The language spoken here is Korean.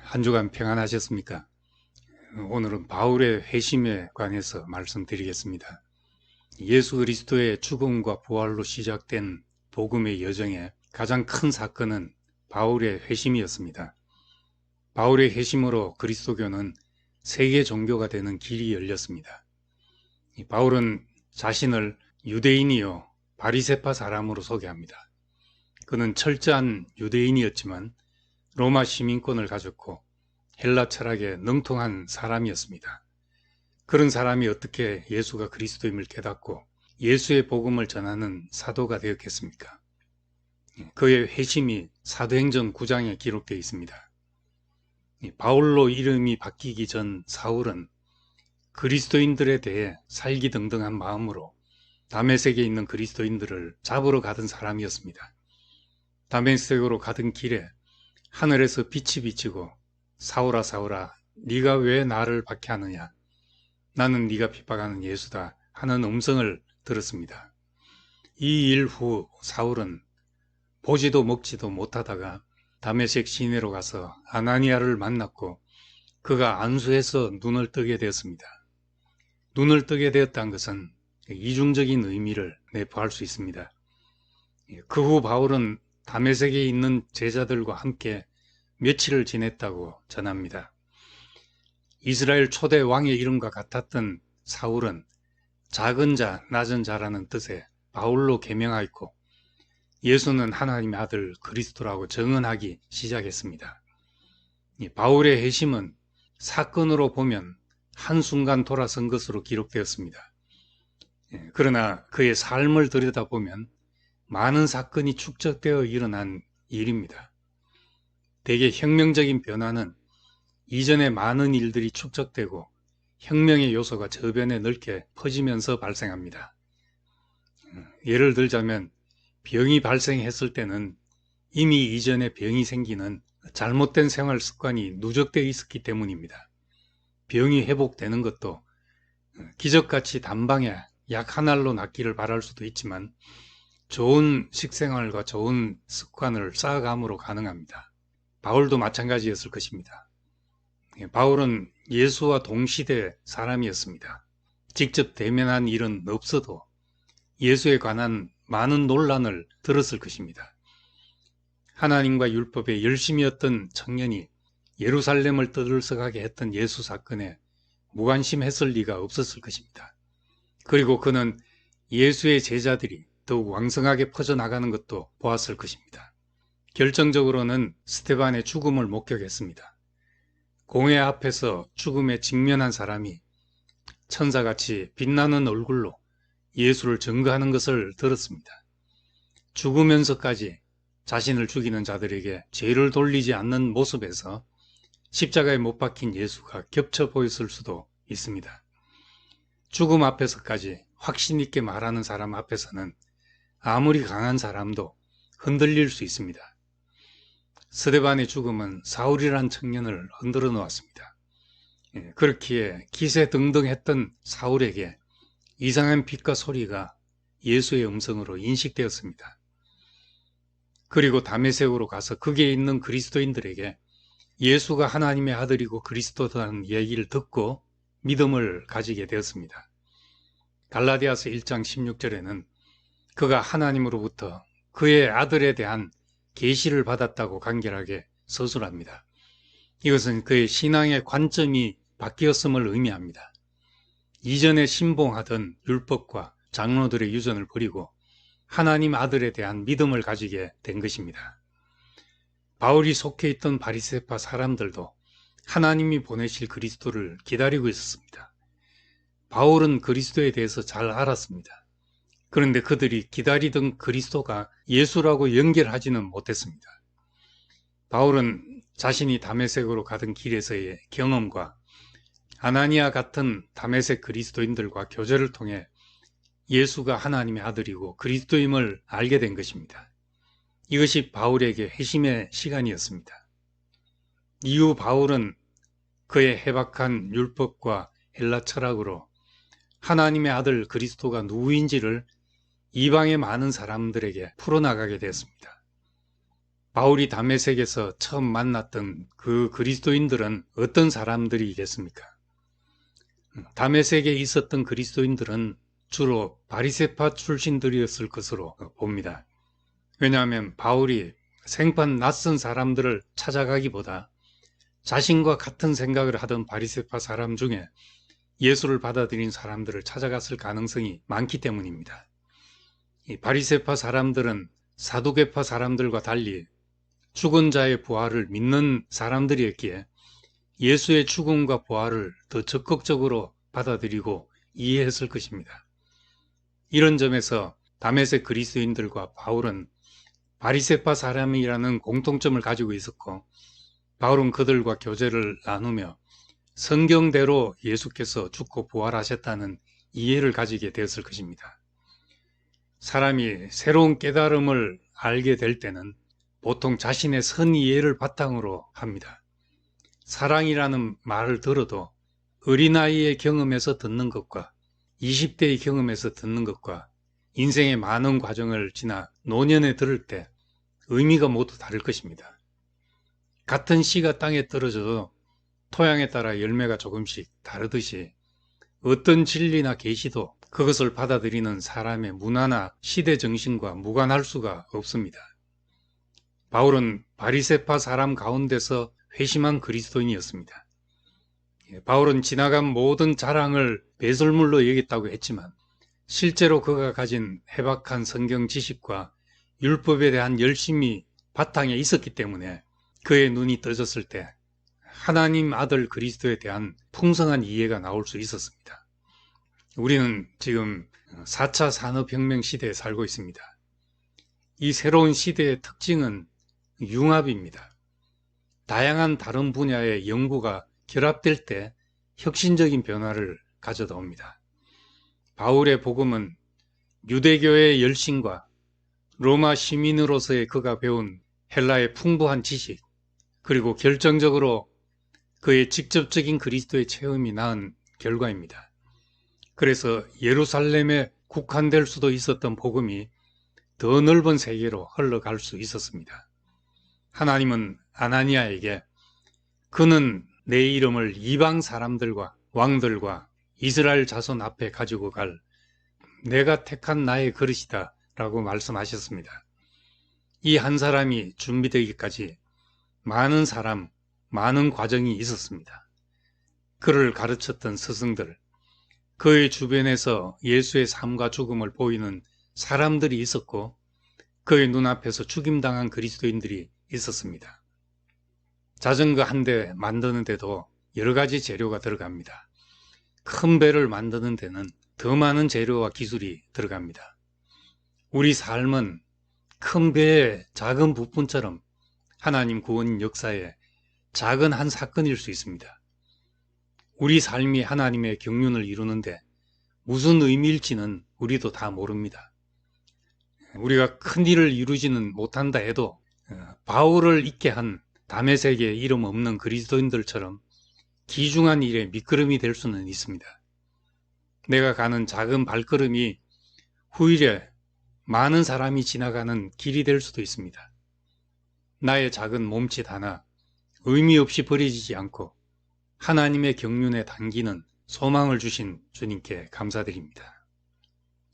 한 주간 평안하셨습니까? 오늘은 바울의 회심에 관해서 말씀드리겠습니다. 예수 그리스도의 죽음과 부활로 시작된 복음의 여정에 가장 큰 사건은 바울의 회심이었습니다. 바울의 회심으로 그리스도교는 세계 종교가 되는 길이 열렸습니다. 바울은 자신을 유대인이요 바리새파 사람으로 소개합니다. 그는 철저한 유대인이었지만 로마 시민권을 가졌고 헬라 철학에 능통한 사람이었습니다. 그런 사람이 어떻게 예수가 그리스도임을 깨닫고 예수의 복음을 전하는 사도가 되었겠습니까? 그의 회심이 사도행전 9장에 기록되어 있습니다. 바울로 이름이 바뀌기 전 사울은 그리스도인들에 대해 살기등등한 마음으로 다메섹에 있는 그리스도인들을 잡으러 가던 사람이었습니다. 다메섹으로 가던 길에 하늘에서 빛이 비치고 사울아 사울아 네가 왜 나를 박해하느냐, 나는 네가 핍박하는 예수다 하는 음성을 들었습니다. 이 일 후 사울은 보지도 먹지도 못하다가 다메섹 시내로 가서 아나니아를 만났고 그가 안수해서 눈을 뜨게 되었습니다. 눈을 뜨게 되었다는 것은 이중적인 의미를 내포할 수 있습니다. 그 후 바울은 다메섹에 있는 제자들과 함께 며칠을 지냈다고 전합니다. 이스라엘 초대 왕의 이름과 같았던 사울은 작은 자, 낮은 자라는 뜻의 바울로 개명하였고 예수는 하나님의 아들 그리스도라고 증언하기 시작했습니다. 바울의 회심은 사건으로 보면 한순간 돌아선 것으로 기록되었습니다. 그러나 그의 삶을 들여다보면 많은 사건이 축적되어 일어난 일입니다. 대개 혁명적인 변화는 이전에 많은 일들이 축적되고 혁명의 요소가 저변에 넓게 퍼지면서 발생합니다. 예를 들자면 병이 발생했을 때는 이미 이전에 병이 생기는 잘못된 생활 습관이 누적되어 있었기 때문입니다. 병이 회복되는 것도 기적같이 단방에 약 한 알로 낫기를 바랄 수도 있지만 좋은 식생활과 좋은 습관을 쌓아감으로 가능합니다. 바울도 마찬가지였을 것입니다. 바울은 예수와 동시대 사람이었습니다. 직접 대면한 일은 없어도 예수에 관한 많은 논란을 들었을 것입니다. 하나님과 율법에 열심이었던 청년이 예루살렘을 떠들썩하게 했던 예수 사건에 무관심했을 리가 없었을 것입니다. 그리고 그는 예수의 제자들이 더욱 왕성하게 퍼져나가는 것도 보았을 것입니다. 결정적으로는 스데반의 죽음을 목격했습니다. 공회 앞에서 죽음에 직면한 사람이 천사같이 빛나는 얼굴로 예수를 증거하는 것을 들었습니다. 죽으면서까지 자신을 죽이는 자들에게 죄를 돌리지 않는 모습에서 십자가에 못 박힌 예수가 겹쳐 보였을 수도 있습니다. 죽음 앞에서까지 확신 있게 말하는 사람 앞에서는 아무리 강한 사람도 흔들릴 수 있습니다. 스데반의 죽음은 사울이란 청년을 흔들어 놓았습니다. 그렇기에 기세등등했던 사울에게 이상한 빛과 소리가 예수의 음성으로 인식되었습니다. 그리고 다메섹으로 가서 거기에 있는 그리스도인들에게 예수가 하나님의 아들이고 그리스도라는 얘기를 듣고 믿음을 가지게 되었습니다. 갈라디아서 1장 16절에는 그가 하나님으로부터 그의 아들에 대한 계시를 받았다고 간결하게 서술합니다. 이것은 그의 신앙의 관점이 바뀌었음을 의미합니다. 이전에 신봉하던 율법과 장로들의 유전을 버리고 하나님 아들에 대한 믿음을 가지게 된 것입니다. 바울이 속해 있던 바리새파 사람들도 하나님이 보내실 그리스도를 기다리고 있었습니다. 바울은 그리스도에 대해서 잘 알았습니다. 그런데 그들이 기다리던 그리스도가 예수라고 연결하지는 못했습니다. 바울은 자신이 다메섹으로 가던 길에서의 경험과 아나니아 같은 다메섹 그리스도인들과 교제를 통해 예수가 하나님의 아들이고 그리스도임을 알게 된 것입니다. 이것이 바울에게 회심의 시간이었습니다. 이후 바울은 그의 해박한 율법과 헬라 철학으로 하나님의 아들 그리스도가 누구인지를 이방의 많은 사람들에게 풀어나가게 되었습니다. 바울이 다메섹에서 처음 만났던 그 그리스도인들은 어떤 사람들이겠습니까? 다메섹에 있었던 그리스도인들은 주로 바리새파 출신들이었을 것으로 봅니다. 왜냐하면 바울이 생판 낯선 사람들을 찾아가기보다 자신과 같은 생각을 하던 바리새파 사람 중에 예수를 받아들인 사람들을 찾아갔을 가능성이 많기 때문입니다. 이 바리새파 사람들은 사두개파 사람들과 달리 죽은 자의 부활을 믿는 사람들이었기에 예수의 죽음과 부활을 더 적극적으로 받아들이고 이해했을 것입니다. 이런 점에서 다메섹 그리스도인들과 바울은 바리새파 사람이라는 공통점을 가지고 있었고, 바울은 그들과 교제를 나누며 성경대로 예수께서 죽고 부활하셨다는 이해를 가지게 되었을 것입니다. 사람이 새로운 깨달음을 알게 될 때는 보통 자신의 선 이해를 바탕으로 합니다. 사랑이라는 말을 들어도 어린아이의 경험에서 듣는 것과 20대의 경험에서 듣는 것과 인생의 많은 과정을 지나 노년에 들을 때 의미가 모두 다를 것입니다. 같은 씨가 땅에 떨어져도 토양에 따라 열매가 조금씩 다르듯이 어떤 진리나 계시도 그것을 받아들이는 사람의 문화나 시대 정신과 무관할 수가 없습니다. 바울은 바리새파 사람 가운데서 회심한 그리스도인이었습니다. 바울은 지나간 모든 자랑을 배설물로 여겼다고 했지만 실제로 그가 가진 해박한 성경 지식과 율법에 대한 열심이 바탕에 있었기 때문에 그의 눈이 떠졌을 때 하나님 아들 그리스도에 대한 풍성한 이해가 나올 수 있었습니다. 우리는 지금 4차 산업혁명 시대에 살고 있습니다. 이 새로운 시대의 특징은 융합입니다. 다양한 다른 분야의 연구가 결합될 때 혁신적인 변화를 가져다 옵니다. 바울의 복음은 유대교의 열심과 로마 시민으로서의 그가 배운 헬라의 풍부한 지식, 그리고 결정적으로 그의 직접적인 그리스도의 체험이 낳은 결과입니다. 그래서 예루살렘에 국한될 수도 있었던 복음이 더 넓은 세계로 흘러갈 수 있었습니다. 하나님은 아나니아에게 그는 내 이름을 이방 사람들과 왕들과 이스라엘 자손 앞에 가지고 갈 내가 택한 나의 그릇이다 라고 말씀하셨습니다. 이 한 사람이 준비되기까지 많은 사람, 많은 과정이 있었습니다. 그를 가르쳤던 스승들, 그의 주변에서 예수의 삶과 죽음을 보이는 사람들이 있었고 그의 눈앞에서 죽임당한 그리스도인들이 있었습니다. 자전거 한 대 만드는 데도 여러 가지 재료가 들어갑니다. 큰 배를 만드는 데는 더 많은 재료와 기술이 들어갑니다. 우리 삶은 큰 배의 작은 부품처럼 하나님 구원 역사의 작은 한 사건일 수 있습니다. 우리 삶이 하나님의 경륜을 이루는데 무슨 의미일지는 우리도 다 모릅니다. 우리가 큰 일을 이루지는 못한다 해도 바울을 있게 한 다메섹에 이름 없는 그리스도인들처럼 귀중한 일에 밑거름이 될 수는 있습니다. 내가 가는 작은 발걸음이 후일에 많은 사람이 지나가는 길이 될 수도 있습니다. 나의 작은 몸짓 하나 의미 없이 버려지지 않고 하나님의 경륜에 당기는 소망을 주신 주님께 감사드립니다.